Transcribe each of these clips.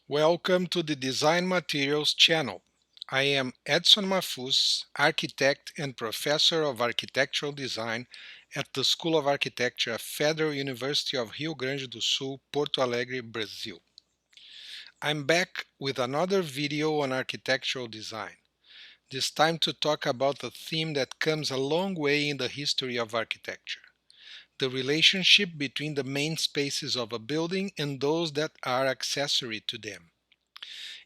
Welcome to the Design Materials channel. I am Edson Mafuz, architect and professor of architectural design at the School of Architecture, Federal University of Rio Grande do Sul, Porto Alegre, Brazil. I'm back with another video on architectural design, this time to talk about a theme that comes a long way in the history of architecture: the relationship between the main spaces of a building and those that are accessory to them.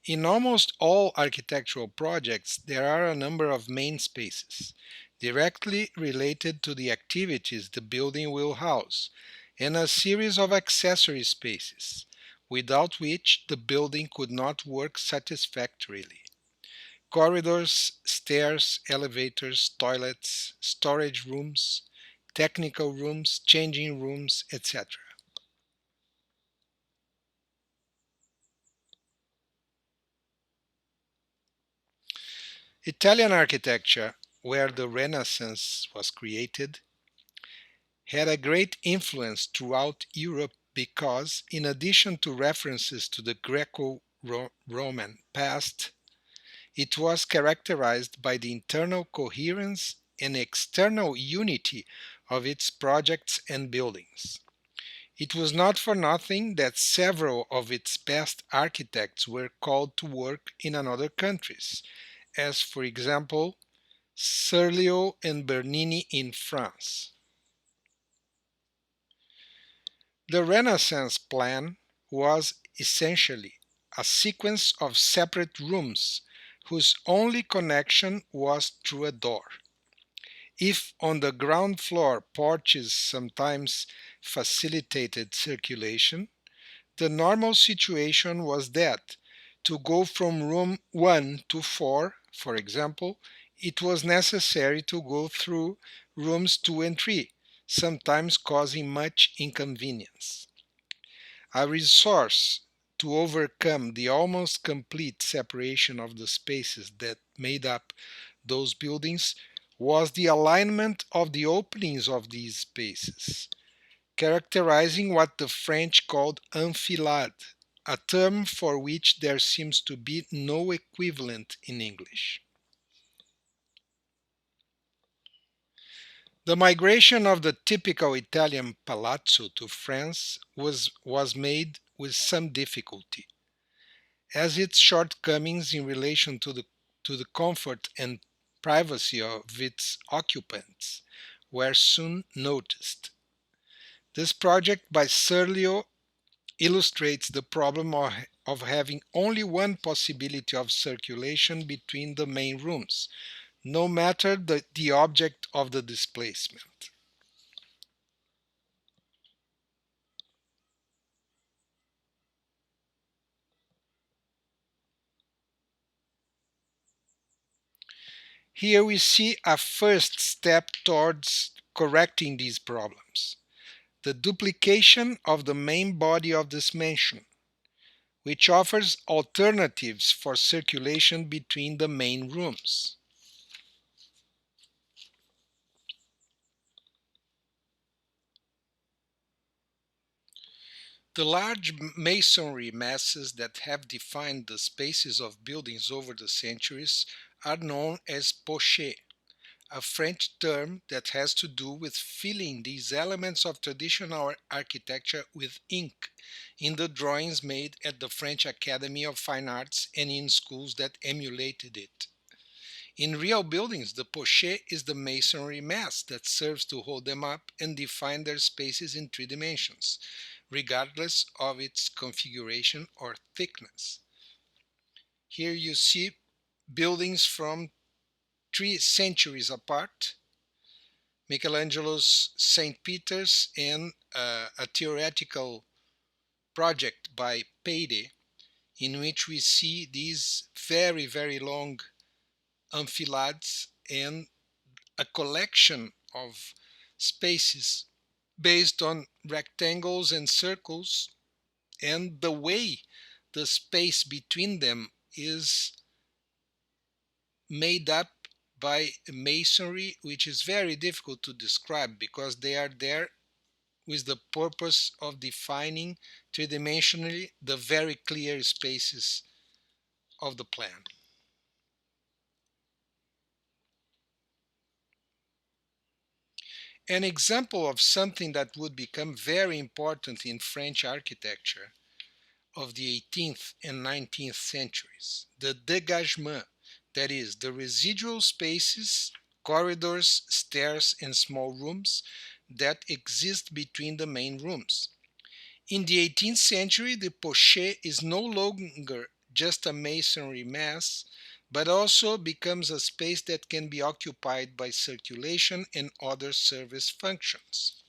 In almost all architectural projects, there are a number of main spaces, directly related to the activities the building will house, and a series of accessory spaces, without which the building could not work satisfactorily. Corridors, stairs, elevators, toilets, storage rooms, technical rooms, changing rooms, etc. Italian architecture, where the Renaissance was created, had a great influence throughout Europe because, in addition to references to the Greco-Roman past, it was characterized by the internal coherence and external unity of its projects and buildings. It was not for nothing that several of its best architects were called to work in other countries, as, for example, Serlio and Bernini in France. The Renaissance plan was essentially a sequence of separate rooms whose only connection was through a door. If on the ground floor porches sometimes facilitated circulation, the normal situation was that to go from room 1 to 4, for example, it was necessary to go through rooms 2 and 3, sometimes causing much inconvenience. A resource to overcome the almost complete separation of the spaces that made up those buildings was the alignment of the openings of these spaces, characterizing what the French called enfilade, a term for which there seems to be no equivalent in English. The migration of the typical Italian palazzo to France was made with some difficulty, as its shortcomings in relation to the comfort and privacy of its occupants were soon noticed. This project by Serlio illustrates the problem of having only one possibility of circulation between the main rooms, no matter the object of the displacement. Here we see a first step towards correcting these problems: the duplication of the main body of this mansion, which offers alternatives for circulation between the main rooms. The large masonry masses that have defined the spaces of buildings over the centuries are known as Poche, a French term that has to do with filling these elements of traditional architecture with ink in the drawings made at the French Academy of Fine Arts and in schools that emulated it. In real buildings, the poche is the masonry mass that serves to hold them up and define their spaces in 3 dimensions, regardless of its configuration or thickness. Here you see buildings from 3 centuries apart: Michelangelo's St. Peter's and a theoretical project by Peire, in which we see these very, very long enfilades and a collection of spaces based on rectangles and circles, and the way the space between them is made up by masonry, which is very difficult to describe because they are there with the purpose of defining three-dimensionally the very clear spaces of the plan. An example of something that would become very important in French architecture of the 18th and 19th centuries, the dégagement, that is, the residual spaces, corridors, stairs, and small rooms that exist between the main rooms. In the 18th century, the Poche is no longer just a masonry mass, but also becomes a space that can be occupied by circulation and other service functions.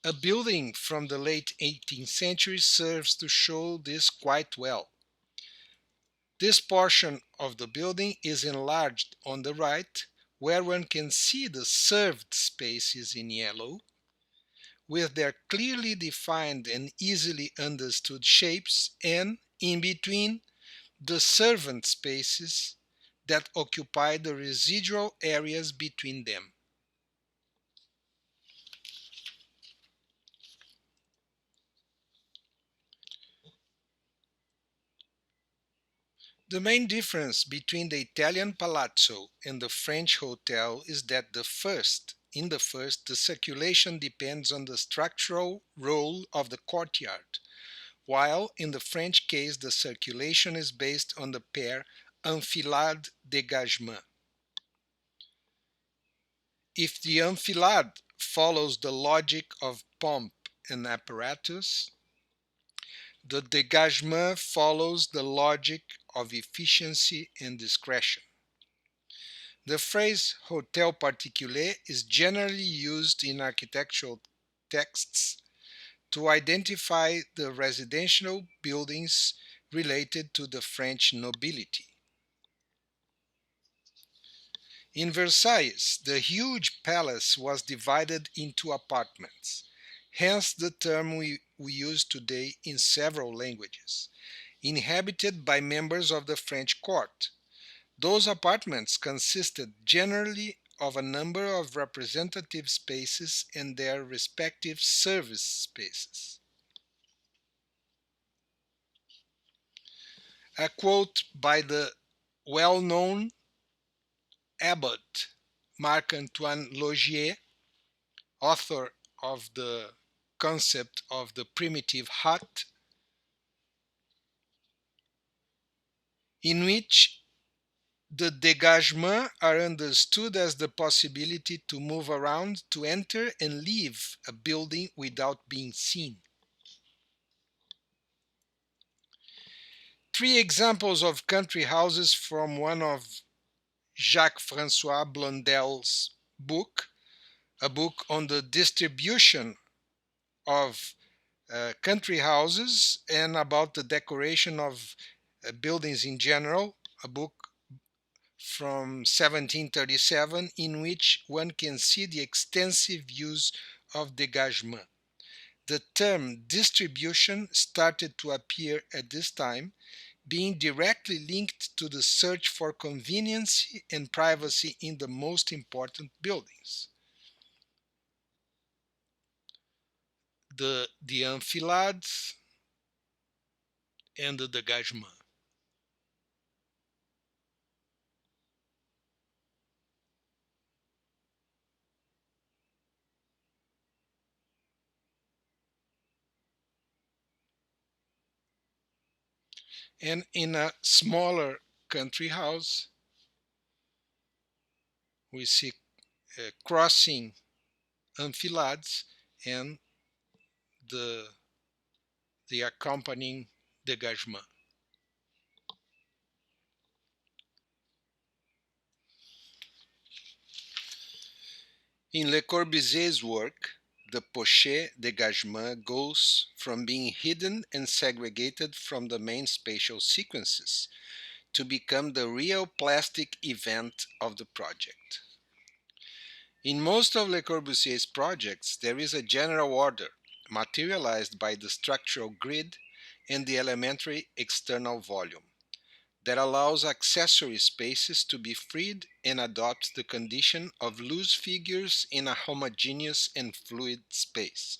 A building from the late 18th century serves to show this quite well. This portion of the building is enlarged on the right, where one can see the served spaces in yellow, with their clearly defined and easily understood shapes, and in between, the servant spaces that occupy the residual areas between them. The main difference between the Italian palazzo and the French hotel is that in the first, the circulation depends on the structural role of the courtyard, while in the French case, the circulation is based on the pair enfilade-dégagement. If the enfilade follows the logic of pomp and apparatus, the dégagement follows the logic of efficiency and discretion. The phrase hotel particulier is generally used in architectural texts to identify the residential buildings related to the French nobility. In Versailles, the huge palace was divided into apartments, hence the term we use today in several languages, inhabited by members of the French court. Those apartments consisted generally of a number of representative spaces and their respective service spaces. A quote by the well-known abbot Marc-Antoine Logier, author of the concept of the primitive hut, in which the dégagements are understood as the possibility to move around, to enter and leave a building without being seen. Three examples of country houses from one of Jacques-François Blondel's book, a book on the distribution of country houses and about the decoration of buildings in general, a book from 1737 in which one can see the extensive use of dégagement. The term distribution started to appear at this time, being directly linked to the search for convenience and privacy in the most important buildings. The enfilades and the dégagement. And in a smaller country house, we see crossing enfilades and the, the accompanying dégagement. In Le Corbusier's work, the Poche dégagement goes from being hidden and segregated from the main spatial sequences to become the real plastic event of the project. In most of Le Corbusier's projects, there is a general order, materialized by the structural grid and the elementary external volume. that allows accessory spaces to be freed and adopts the condition of loose figures in a homogeneous and fluid space.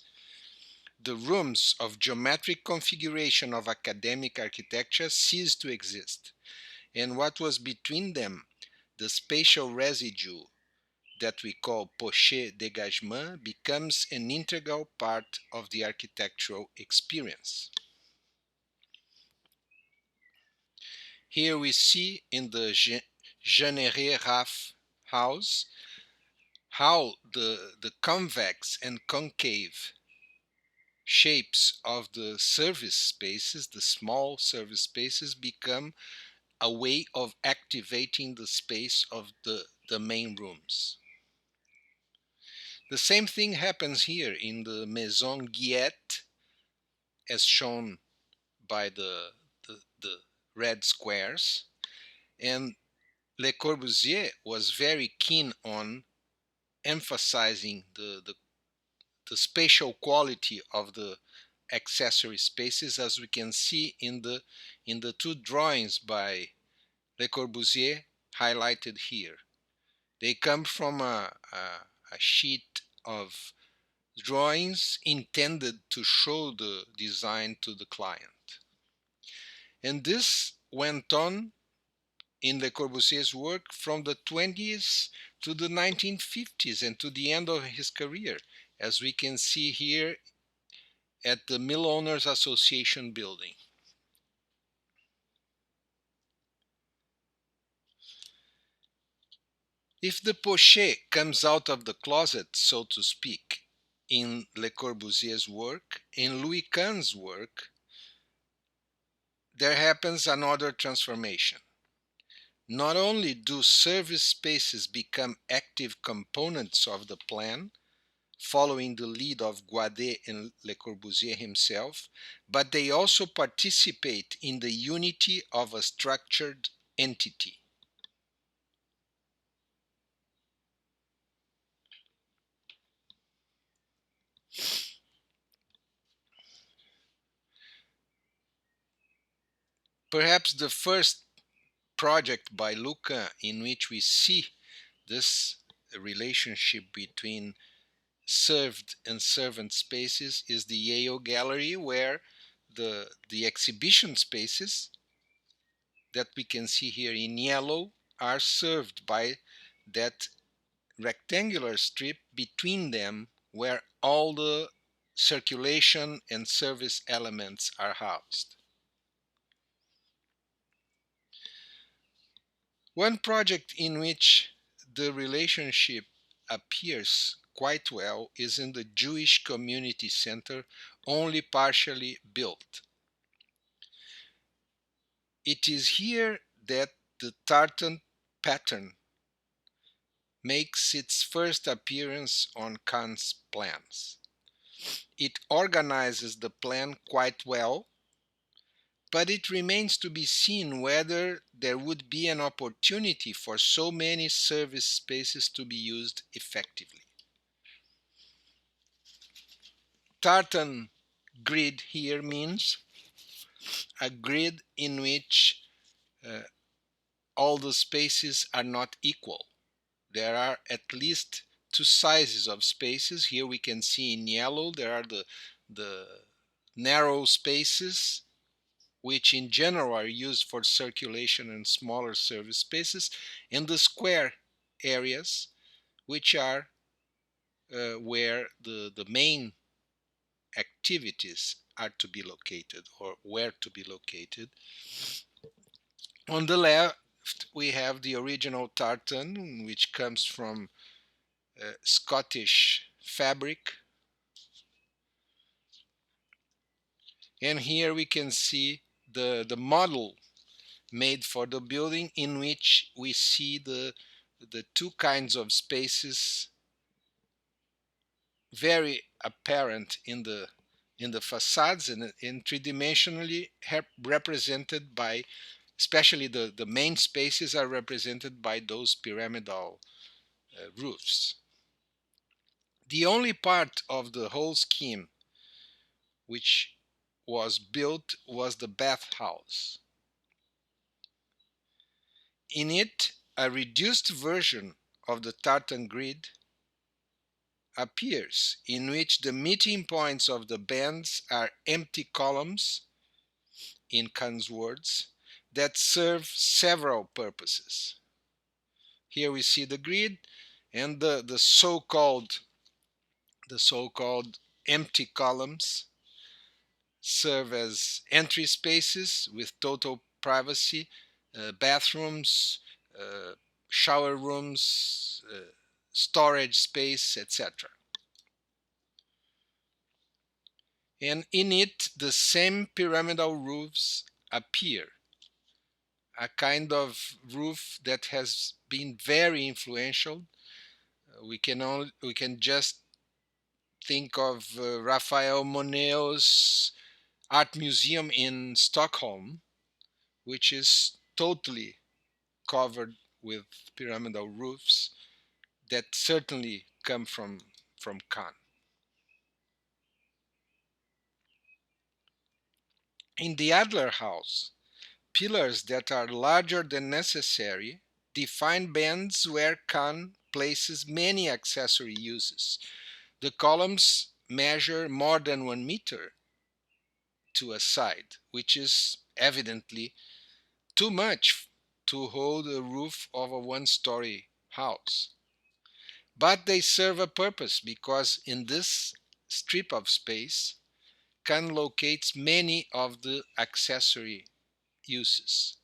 The rooms of geometric configuration of academic architecture cease to exist, and what was between them, the spatial residue that we call Poche dégagement, becomes an integral part of the architectural experience. Here we see in the Genere Raff house how the convex and concave shapes of the service spaces, the small service spaces, become a way of activating the space of the main rooms. The same thing happens here in the Maison Guillette, as shown by the red squares. And Le Corbusier was very keen on emphasizing the spatial quality of the accessory spaces, as we can see in the two drawings by Le Corbusier highlighted here. They come from a sheet of drawings intended to show the design to the client. And this went on in Le Corbusier's work from the 20s to the 1950s and to the end of his career, as we can see here at the Mill Owners Association building. If the Poche comes out of the closet, so to speak, in Le Corbusier's work, in Louis Kahn's work, there happens another transformation. Not only do service spaces become active components of the plan, following the lead of Guadet and Le Corbusier himself, but they also participate in the unity of a structured entity. Perhaps the first project by Luca in which we see this relationship between served and servant spaces is the Yale Gallery, where the exhibition spaces that we can see here in yellow are served by that rectangular strip between them where all the circulation and service elements are housed. One project in which the relationship appears quite well is in the Jewish Community Center, only partially built. It is here that the tartan pattern makes its first appearance on Kahn's plans. It organizes the plan quite well, but it remains to be seen whether there would be an opportunity for so many service spaces to be used effectively. Tartan grid here means a grid in which all the spaces are not equal. There are at least two sizes of spaces. Here we can see in yellow there are the narrow spaces, which in general are used for circulation and smaller service spaces, and the square areas, which are where the main activities are to be located or where to be located. On the left, we have the original tartan, which comes from Scottish fabric. And here we can see the model made for the building, in which we see the two kinds of spaces very apparent in the facades and three-dimensionally represented by, especially the main spaces are represented by those pyramidal roofs. The only part of the whole scheme which was built was the bathhouse. In it, a reduced version of the tartan grid appears, in which the meeting points of the bands are empty columns, in Kahn's words, that serve several purposes. Here we see the grid and the so-called empty columns serve as entry spaces with total privacy, bathrooms, uh, shower rooms, storage space, etc. And in it, the same pyramidal roofs appear, a kind of roof that has been very influential. We can just think of Raphael Monet's art museum in Stockholm, which is totally covered with pyramidal roofs that certainly come from Kahn. In the Adler house, pillars that are larger than necessary define bands where Kahn places many accessory uses. The columns measure more than 1 meter to a side, which is evidently too much to hold a roof of a one-story house. But they serve a purpose because in this strip of space, Kahn locates many of the accessory uses.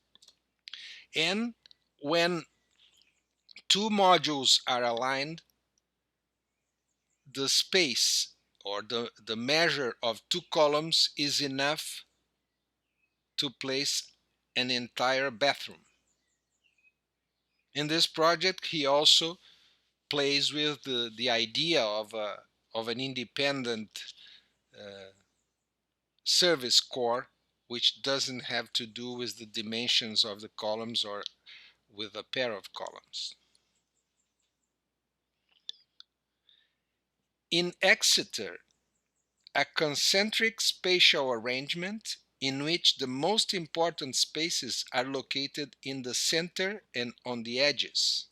And when two modules are aligned, the space or the measure of two columns is enough to place an entire bathroom. In this project, he also plays with the idea of an independent uh, service core, which doesn't have to do with the dimensions of the columns or with a pair of columns. In Exeter, a concentric spatial arrangement in which the most important spaces are located in the center and on the edges,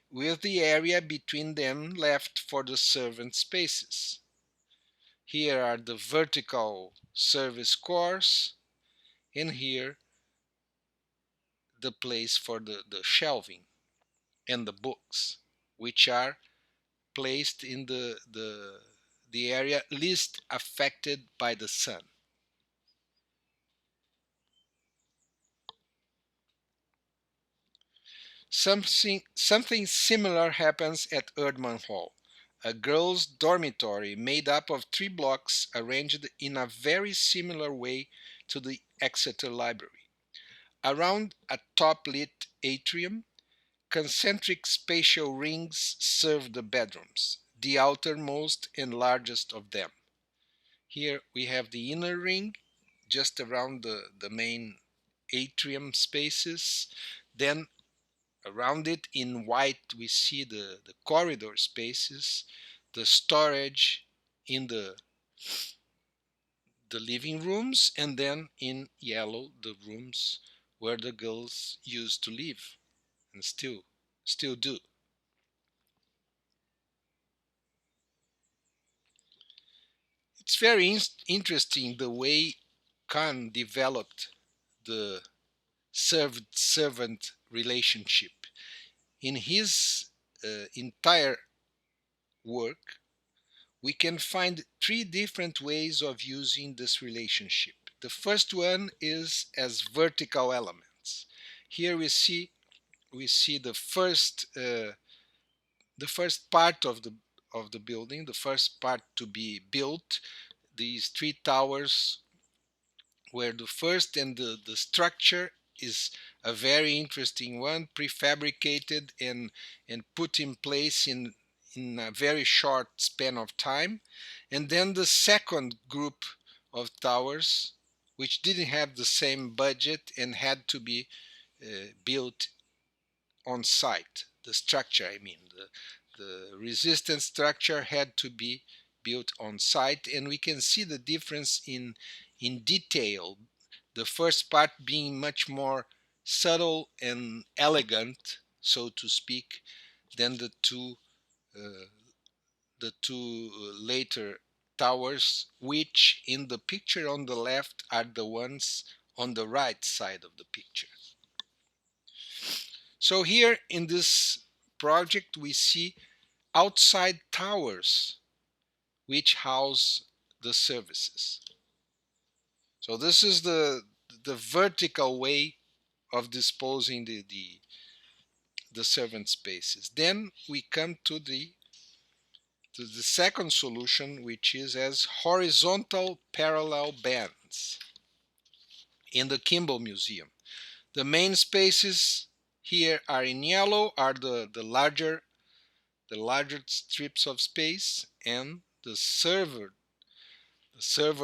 with the area between them left for the servant spaces. Here are the vertical service cores, and here the place for the shelving and the books, which are placed in the area least affected by the sun. Something similar happens at Erdmann Hall, a girls' dormitory made up of 3 blocks arranged in a very similar way to the Exeter Library. Around a top-lit atrium, concentric spatial rings serve the bedrooms, the outermost and largest of them. Here we have the inner ring, just around the main atrium spaces. Then around it in white we see the corridor spaces, the storage in the living rooms, and then in yellow the rooms where the girls used to live and still do. It's very interesting the way Kahn developed the servant relationship. In his entire work, we can find 3 different ways of using this relationship. The first one is as vertical elements. Here we see the first part of the building, the first part to be built. These 3 towers, where the first and the structure is a very interesting one, prefabricated and put in place in a very short span of time. And then the second group of towers, which didn't have the same budget and had to be built on site. The structure, I mean, the resistance structure had to be built on site, and we can see the difference in detail. The first part being much more subtle and elegant, so to speak, than uh, the two later towers, which in the picture on the left are the ones on the right side of the picture. So here in this project we see outside towers which house the services. So this is the vertical way of disposing the servant spaces. Then we come to the second solution, which is as horizontal parallel bands in the Kimball Museum. The main spaces here are in yellow, are the larger strips of space, and the server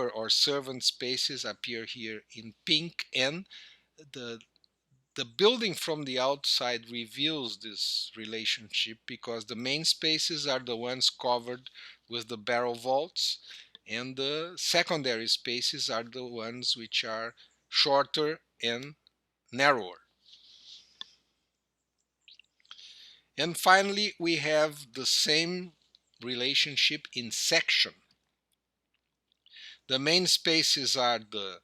or servant spaces appear here in pink, and the the building from the outside reveals this relationship because the main spaces are the ones covered with the barrel vaults, and the secondary spaces are the ones which are shorter and narrower. And finally, we have the same relationship in section. The main spaces are the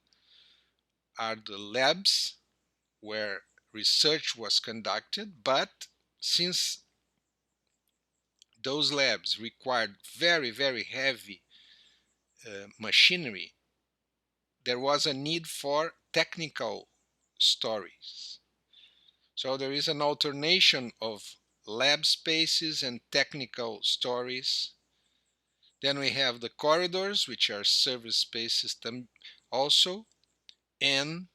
labs where research was conducted, but since those labs required very, very heavy machinery, there was a need for technical stories. So there is an alternation of lab spaces and technical stories. Then we have the corridors, which are service spaces also. And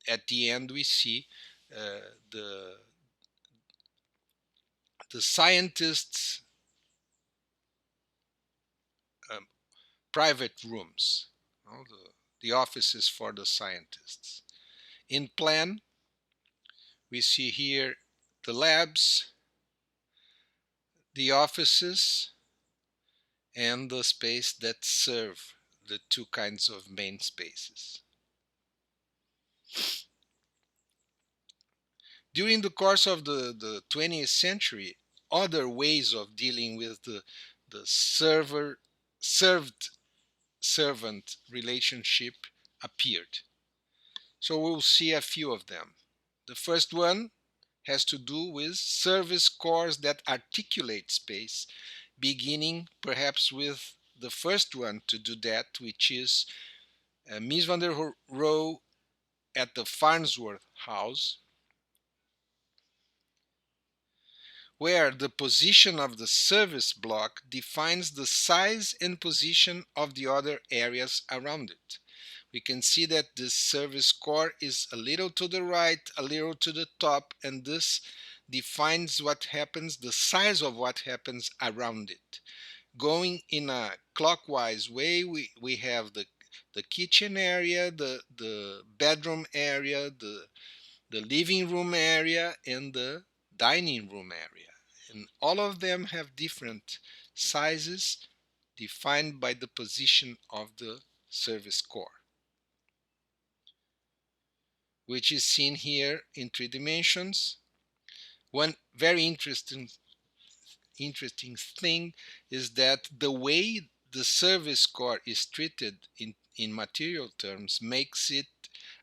at the end, we see uh, the, the scientists' um, private rooms, you know, the offices for the scientists. In plan, we see here the labs, the offices, and the space that serve the two kinds of main spaces. During the course of the 20th century, other ways of dealing with the served servant relationship appeared. So we'll see a few of them. The first one has to do with service cores that articulate space, beginning perhaps with the first one to do that, which is Mies van der Rohe at the Farnsworth House, where the position of the service block defines the size and position of the other areas around it. We can see that this service core is a little to the right, a little to the top, and this defines what happens, the size of what happens around it. Going in a clockwise way, we have the kitchen area, the bedroom area, the living room area, and the dining room area. And all of them have different sizes defined by the position of the service core, which is seen here in 3 dimensions. One very interesting thing is that the way the service core is treated in material terms makes it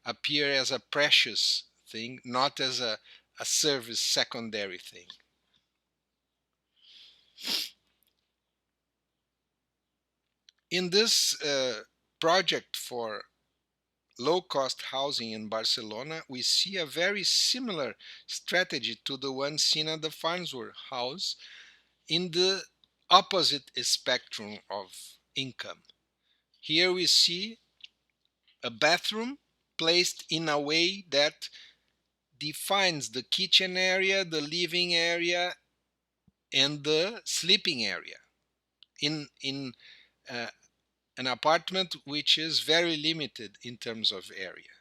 appear as a precious thing, not as a service secondary thing. In this project for low-cost housing in Barcelona, we see a very similar strategy to the one seen at the Farnsworth House in the opposite spectrum of income. Here we see a bathroom placed in a way that defines the kitchen area, the living area, and the sleeping area in uh, an apartment which is very limited in terms of area.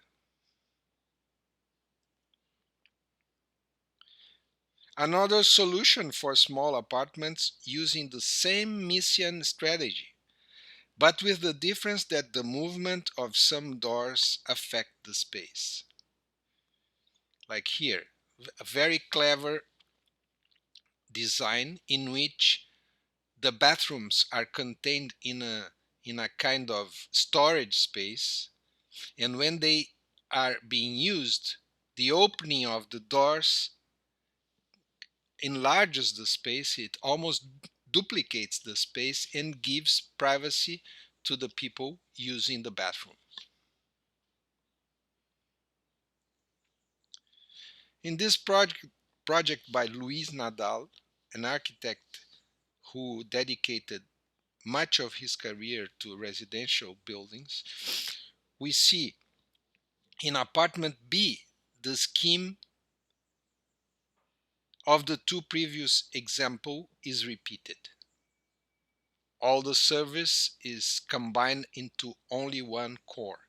Another solution for small apartments using the same mission strategy, but with the difference that the movement of some doors affect the space. like here, a very clever design in which the bathrooms are contained in a kind of storage space, and when they are being used, the opening of the doors enlarges the space. It almost duplicates the space and gives privacy to the people using the bathroom. In this project by Luis Nadal, an architect who dedicated much of his career to residential buildings, we see in apartment B the scheme of the two previous example is repeated. All the service is combined into only one core.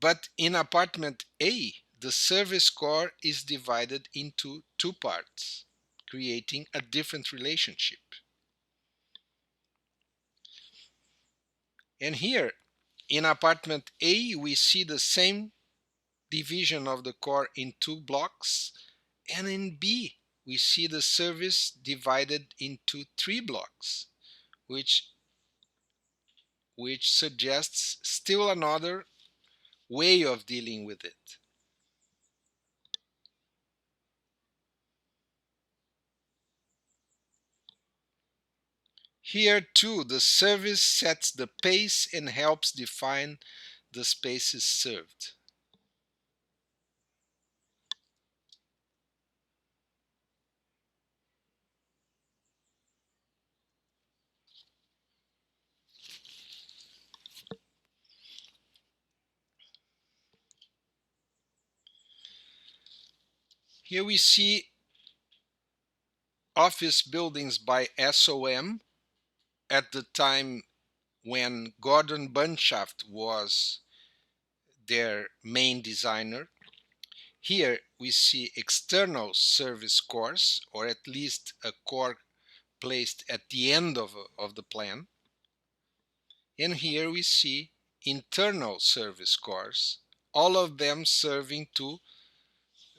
But in apartment A, the service core is divided into two parts, creating a different relationship. And here, in apartment A, we see the same division of the core in two blocks, and in B, we see the service divided into three blocks, which, which suggests still another way of dealing with it. Here too, the service sets the pace and helps define the spaces served. Here we see office buildings by SOM at the time when Gordon Bunshaft was their main designer. Here we see external service cores, or at least a core placed at the end of the plan. And here we see internal service cores, all of them serving to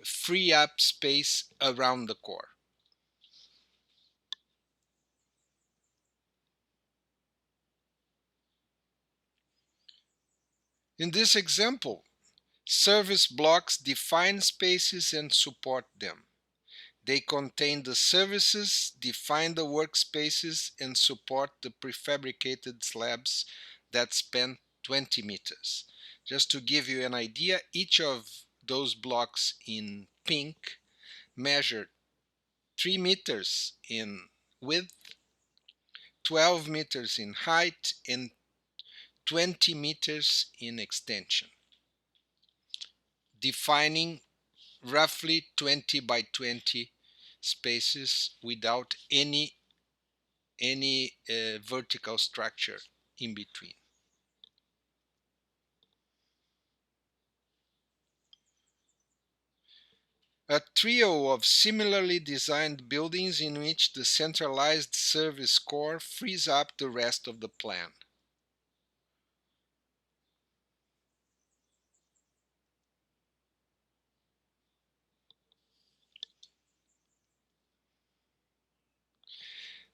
free up space around the core. In this example, service blocks define spaces and support them. They contain the services, define the workspaces, and support the prefabricated slabs that span 20 meters. Just to give you an idea, each of those blocks in pink measure 3 meters in width, 12 meters in height, and 20 meters in extension, defining roughly 20 by 20 spaces without any vertical structure in between. A trio of similarly designed buildings in which the centralized service core frees up the rest of the plan.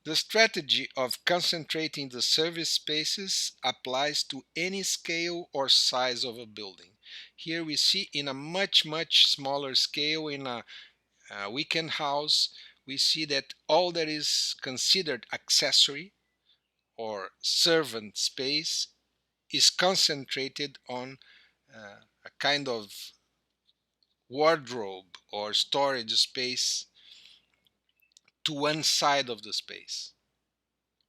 The strategy of concentrating the service spaces applies to any scale or size of a building. Here we see in a much smaller scale in a weekend house, we see that all that is considered accessory or servant space is concentrated on a kind of wardrobe or storage space to one side of the space,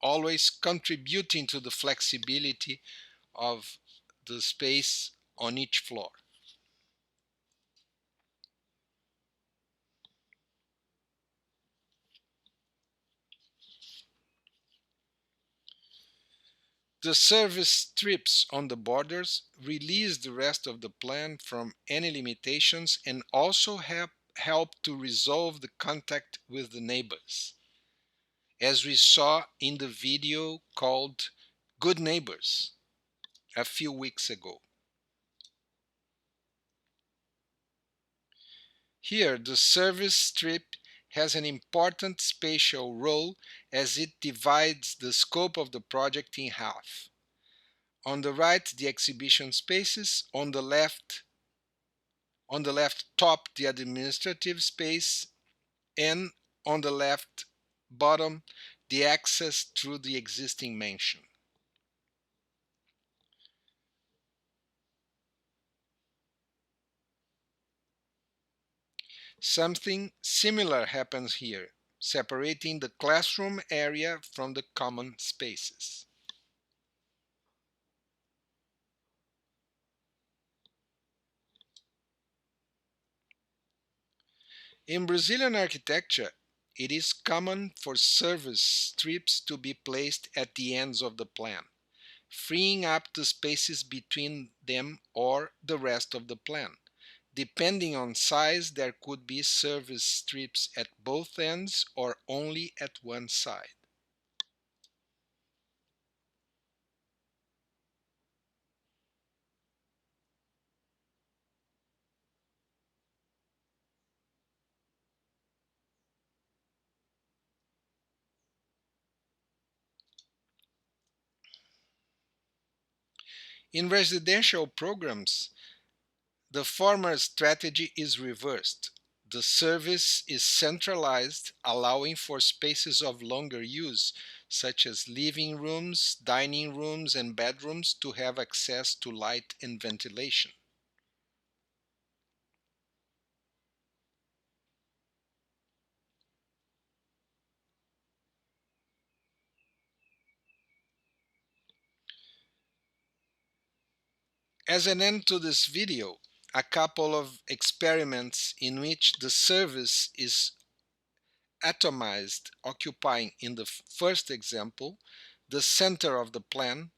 always contributing to the flexibility of the space on each floor. The service strips on the borders release the rest of the plan from any limitations and also help to resolve the contact with the neighbors, as we saw in the video called Good Neighbors a few weeks ago. Here, the service strip has an important spatial role as it divides the scope of the project in half. On the right, the exhibition spaces, on the left top, the administrative space, and on the left bottom, the access through the existing mansion. Something similar happens here, separating the classroom area from the common spaces. In Brazilian architecture, it is common for service strips to be placed at the ends of the plan, freeing up the spaces between them or the rest of the plan. Depending on size, there could be service strips at both ends or only at one side. In residential programs, the former strategy is reversed. The service is centralized, allowing for spaces of longer use, such as living rooms, dining rooms, and bedrooms, to have access to light and ventilation. As an end to this video, a couple of experiments in which the service is atomized, occupying in the first example the center of the plan,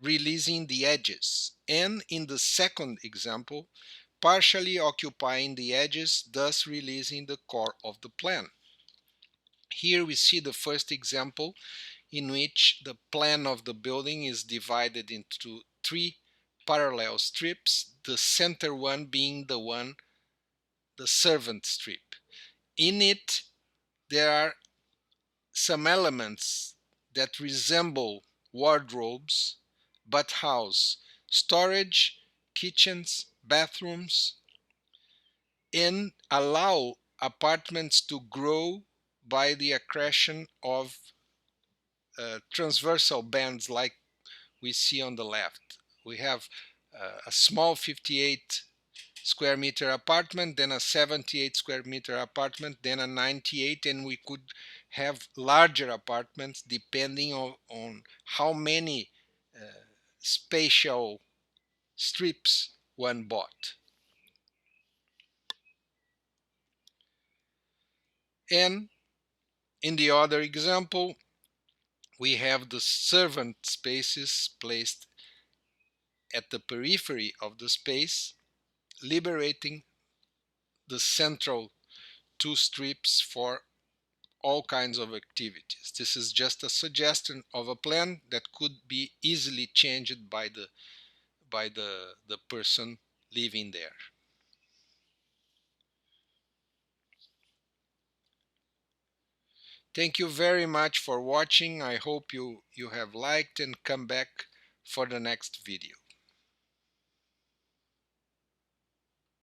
releasing the edges, and in the second example, partially occupying the edges, thus releasing the core of the plan. Here we see the first example in which the plan of the building is divided into three parallel strips, the center one being the servant strip. In it, there are some elements that resemble wardrobes but house storage, kitchens, bathrooms, and allow apartments to grow by the accretion of transversal bands like we see on the left. We have a small 58 square meter apartment, then a 78 square meter apartment, then a 98, and we could have larger apartments depending on how many uh, spatial strips one bought. And in the other example, we have the servant spaces placed at the periphery of the space, liberating the central two strips for all kinds of activities. This is just a suggestion of a plan that could be easily changed by the person living there. Thank you very much for watching. I hope you have liked and come back for the next video.